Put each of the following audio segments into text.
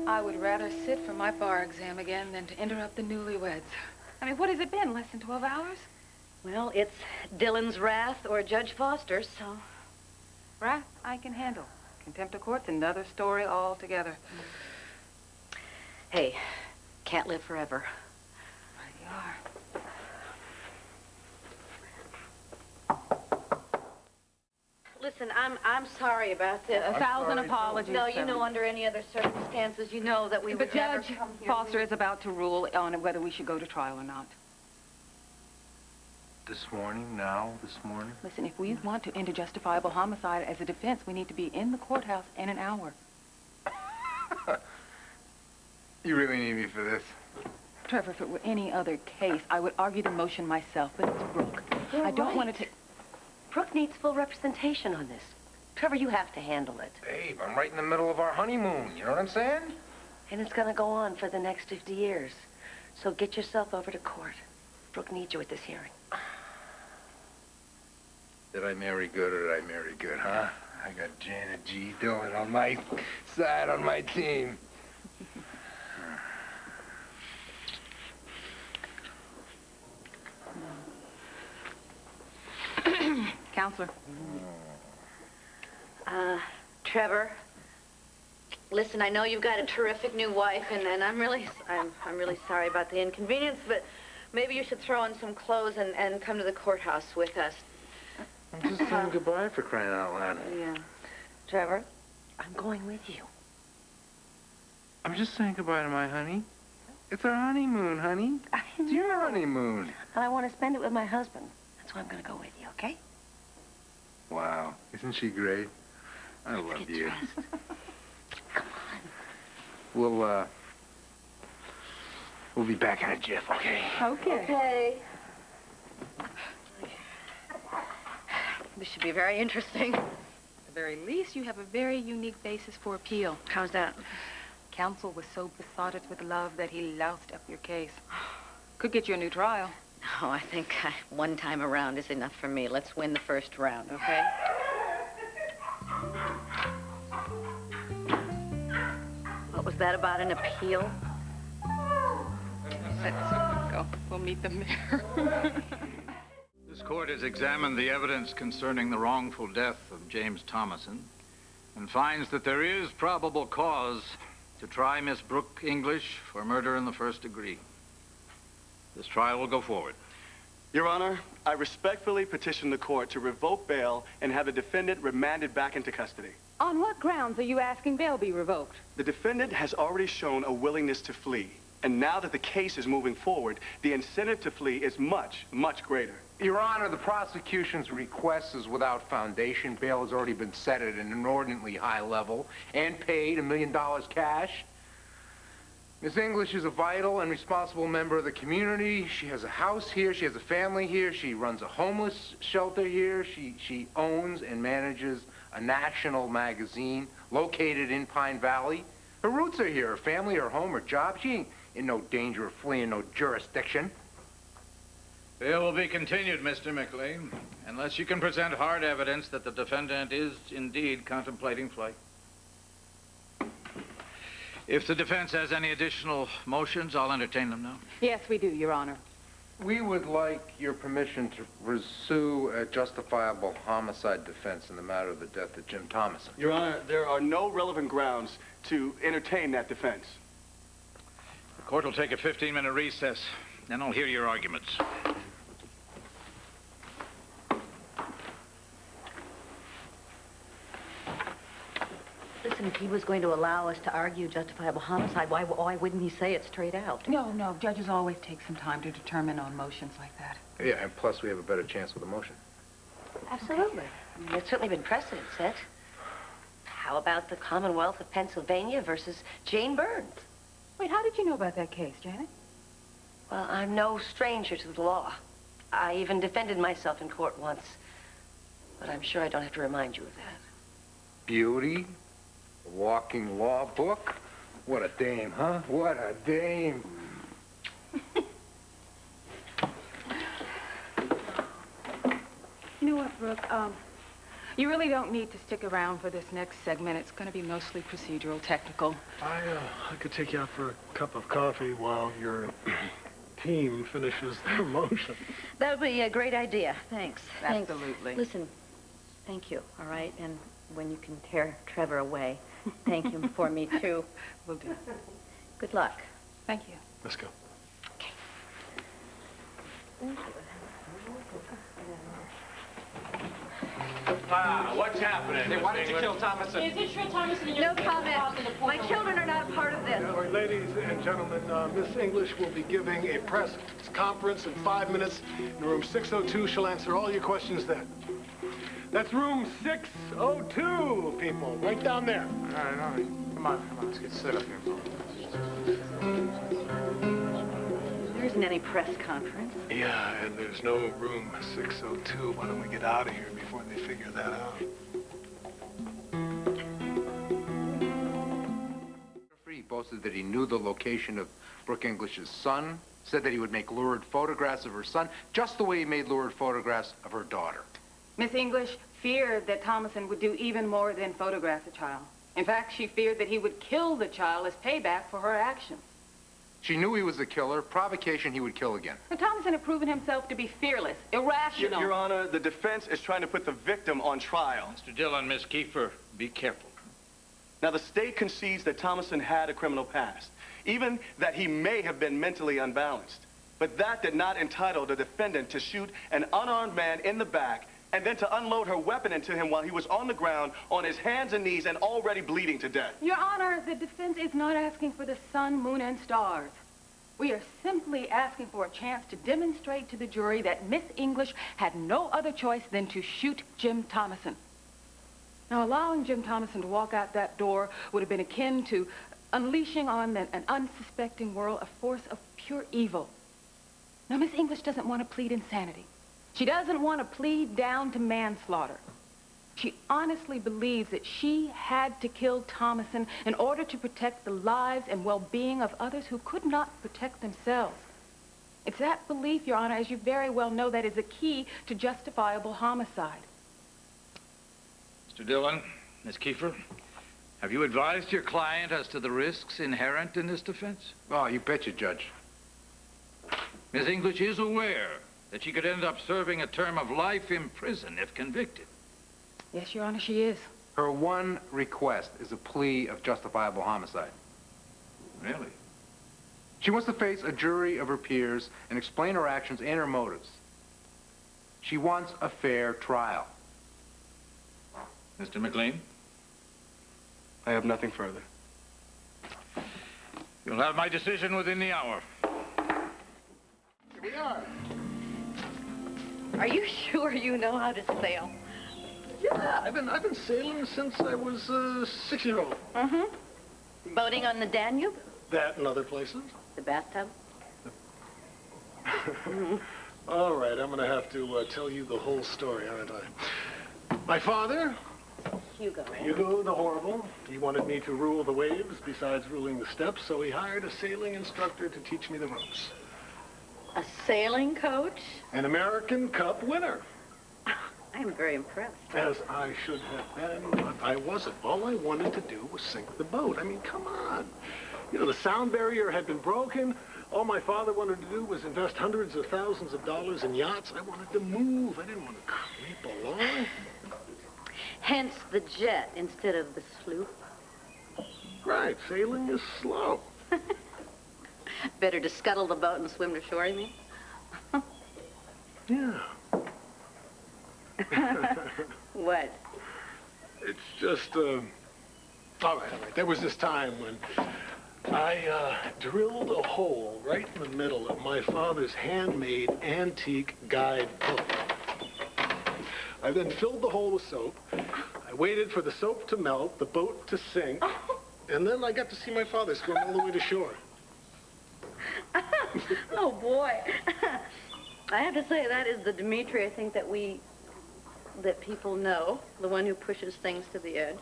I would rather sit for my bar exam again than to interrupt the newlyweds. I mean, what has it been, less than 12 hours? Well, it's Dillon's wrath or Judge Foster's, so... Wrath, I can handle. Contempt of court's another story altogether. Hey, can't live forever. Right you are. Listen, I'm sorry about this. A thousand apologies. No, you know, under any other circumstances, you know that we would never Judge come here. Foster is about to rule on whether we should go to trial or not. This morning, now, this morning? Listen, if we want to enter justifiable homicide as a defense, we need to be in the courthouse in an hour. You really need me for this? Trevor, if it were any other case, I would argue the motion myself, but it's Brooke. I don't want to take... Brooke needs full representation on this. Trevor, you have to handle it. Babe, I'm right in the middle of our honeymoon. You know what I'm saying? And it's gonna go on for the next 50 years. So get yourself over to court. Brooke needs you at this hearing. Did I marry good or did I marry good, huh? I got Janet G. Dillon on my side, on my team. Counselor. Trevor, listen, I know you've got a terrific new wife, and I'm really sorry about the inconvenience, but maybe you should throw on some clothes and come to the courthouse with us. I'm just saying goodbye for crying out loud. Yeah. Trevor, I'm going with you. I'm just saying goodbye to my honey. It's our honeymoon, honey. It's your honeymoon. And I want to spend it with my husband. That's why I'm going to go with you, okay? Wow. Isn't she great? I Let's love get you. dressed. Come on. We'll be back in a jiff, okay? Okay. This should be very interesting. At the very least, you have a very unique basis for appeal. How's that? Counsel was so besotted with love that he loused up your case. Could get you a new trial. No, I think one time around is enough for me. Let's win the first round, okay? What was that about an appeal? Let's go. We'll meet them there. This court has examined the evidence concerning the wrongful death of James Thomason and finds that there is probable cause to try Miss Brooke English for murder in the first degree. This trial will go forward. Your Honor, I respectfully petition the court to revoke bail and have the defendant remanded back into custody. On what grounds are you asking bail be revoked? The defendant has already shown a willingness to flee. And now that the case is moving forward, the incentive to flee is much, much greater. Your Honor, the prosecution's request is without foundation. Bail has already been set at an inordinately high level and paid $1 million cash. Miss English is a vital and responsible member of the community. She has a house here. She has a family here. She runs a homeless shelter here. She owns and manages a national magazine located in Pine Valley. Her roots are here. Her family, her home, her job. She ain't in no danger of fleeing no jurisdiction. Bail will be continued, Mr. McLean, unless you can present hard evidence that the defendant is indeed contemplating flight. If the defense has any additional motions, I'll entertain them now. Yes, we do, Your Honor. We would like your permission to pursue a justifiable homicide defense in the matter of the death of Jim Thomason. Your Honor, there are no relevant grounds to entertain that defense. The court will take a 15-minute recess, then I'll hear your arguments. Listen, if he was going to allow us to argue justifiable homicide, why wouldn't he say it straight out? No, judges always take some time to determine on motions like that. Yeah, and plus we have a better chance with a motion. Absolutely. I mean, there's certainly been precedent set. How about the Commonwealth of Pennsylvania versus Jane Burns? Wait, how did you know about that case, Janet? Well, I'm no stranger to the law. I even defended myself in court once. But I'm sure I don't have to remind you of that. Beauty, a walking law book. What a dame, huh? What a dame. You know what, Brooke? You really don't need to stick around for this next segment. It's going to be mostly procedural, technical. I could take you out for a cup of coffee while your team finishes their motion. That would be a great idea. Thanks. Absolutely. Thanks. Listen, thank you, all right? And when you can tear Trevor away, thank him for me, too. Will do. Good luck. Thank you. Let's go. What's happening? Hey, why did you kill Thomason? Is it true, Thomason? No comment. My children are not a part of this. All right, ladies and gentlemen, Miss English will be giving a press conference in 5 minutes in room 602. She'll answer all your questions then. That's room 602, people, right down there. All right. Come on. Let's get set up here. There isn't any press conference. Yeah, and there's no room 602. Why don't we get out of here before they figure that out? He boasted that he knew the location of Brooke English's son, said that he would make lurid photographs of her son, just the way he made lurid photographs of her daughter. Miss English feared that Thomason would do even more than photograph the child. In fact, she feared that he would kill the child as payback for her actions. She knew he was a killer. Provocation, he would kill again. But Thomason had proven himself to be fearless, irrational. Your Honor, the defense is trying to put the victim on trial. Mr. Dillon, Miss Keefer, be careful. Now, the state concedes that Thomason had a criminal past, even that he may have been mentally unbalanced. But that did not entitle the defendant to shoot an unarmed man in the back and then to unload her weapon into him while he was on the ground, on his hands and knees, and already bleeding to death. Your Honor, the defense is not asking for the sun, moon, and stars. We are simply asking for a chance to demonstrate to the jury that Miss English had no other choice than to shoot Jim Thomason. Now, allowing Jim Thomason to walk out that door would have been akin to unleashing on an unsuspecting world a force of pure evil. Now, Miss English doesn't want to plead insanity. She doesn't want to plead down to manslaughter. She honestly believes that she had to kill Thomason in order to protect the lives and well-being of others who could not protect themselves. It's that belief, Your Honor, as you very well know, that is the key to justifiable homicide. Mr. Dillon, Miss Keefer, have you advised your client as to the risks inherent in this defense? Oh, you betcha, Judge. Miss English is aware that she could end up serving a term of life in prison if convicted. Yes, Your Honor, she is. Her one request is a plea of justifiable homicide. Really? She wants to face a jury of her peers and explain her actions and her motives. She wants a fair trial. Mr. McLean? I have nothing further. You'll have my decision within the hour. Here we are. Are you sure you know how to sail? Yeah, I've been sailing since I was 6-year-old. Mm-hmm. Boating on the Danube? That and other places. The bathtub? All right, I'm gonna have to tell you the whole story, aren't I? My father, Hugo the Horrible, he wanted me to rule the waves besides ruling the steps, so he hired a sailing instructor to teach me the ropes. A sailing coach? An American Cup winner. I am very impressed. As I should have been, but I wasn't. All I wanted to do was sink the boat. I mean, come on. You know, the sound barrier had been broken. All my father wanted to do was invest hundreds of thousands of dollars in yachts. I wanted to move. I didn't want to creep along. Hence the jet instead of the sloop. Right, sailing is slow. Better to scuttle the boat and swim to shore, you mean? Yeah. What? It's just, all right. There was this time when I drilled a hole right in the middle of my father's handmade antique guide book. I then filled the hole with soap. I waited for the soap to melt, the boat to sink, and then I got to see my father swim all the way to shore. Oh, boy. I have to say, that is the Dimitri I think that people know, the one who pushes things to the edge.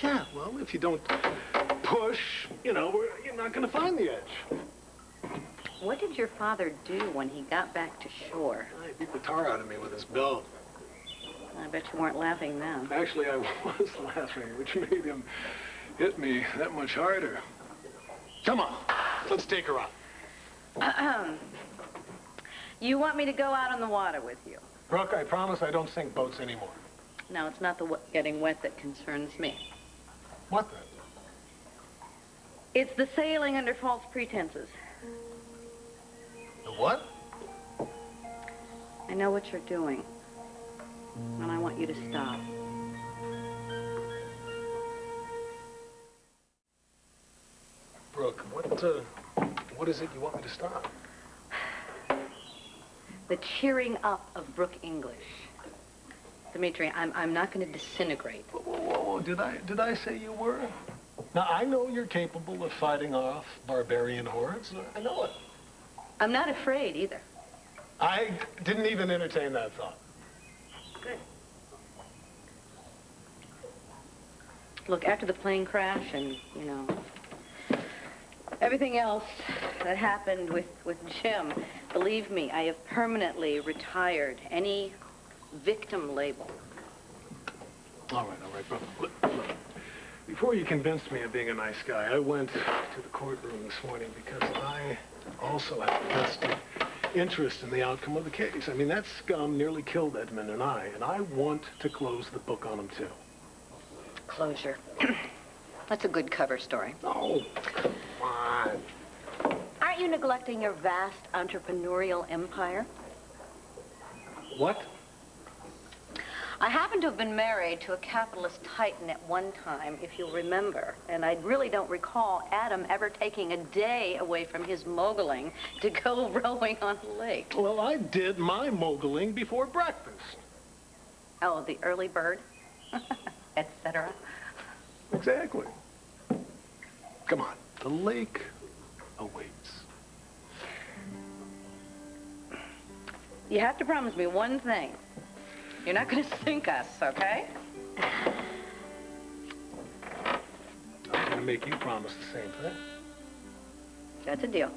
Yeah, well, if you don't push, you know, you're not going to find the edge. What did your father do when he got back to shore? He beat the tar out of me with his belt. I bet you weren't laughing then. Actually, I was laughing, which made him hit me that much harder. Come on, let's take her out. You want me to go out on the water with you? Brooke, I promise I don't sink boats anymore. No, it's not the getting wet that concerns me. What then? It's the sailing under false pretenses. The what? I know what you're doing, and I want you to stop. Brooke, what is it you want me to stop? The cheering up of Brooke English. Dimitri, I'm not going to disintegrate. Whoa, did I say you were? Now, I know you're capable of fighting off barbarian hordes. I know it. I'm not afraid either. I didn't even entertain that thought. Good. Look, after the plane crash and, you know, everything else that happened with Jim, believe me, I have permanently retired any victim label. All right, brother. Look. Before you convinced me of being a nice guy, I went to the courtroom this morning because I also have a vested interest in the outcome of the case. I mean, that scum nearly killed Edmund and I want to close the book on him, too. Closure. That's a good cover story. Oh, come on. Aren't you neglecting your vast entrepreneurial empire? What? I happen to have been married to a capitalist titan at one time, if you'll remember, and I really don't recall Adam ever taking a day away from his moguling to go rowing on the lake. Well, I did my moguling before breakfast. Oh, the early bird, etc. Exactly. Come on, the lake awaits. You have to promise me one thing. You're not going to sink us, okay? I'm going to make you promise the same thing. That's a deal.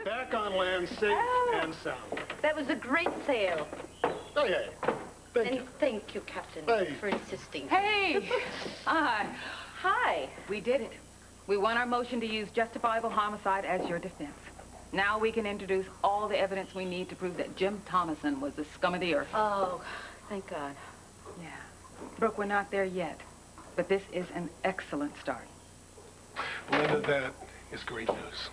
Back on land, safe and sound. That was a great sail. Oh, yeah. Thank you. And thank you, Captain, Hey. for insisting. Hey! Hi. Hi. We did it. We won our motion to use justifiable homicide as your defense. Now we can introduce all the evidence we need to prove that Jim Thomason was the scum of the earth. Oh, thank God. Yeah. Brooke, we're not there yet, but this is an excellent start. Belinda, that is great news.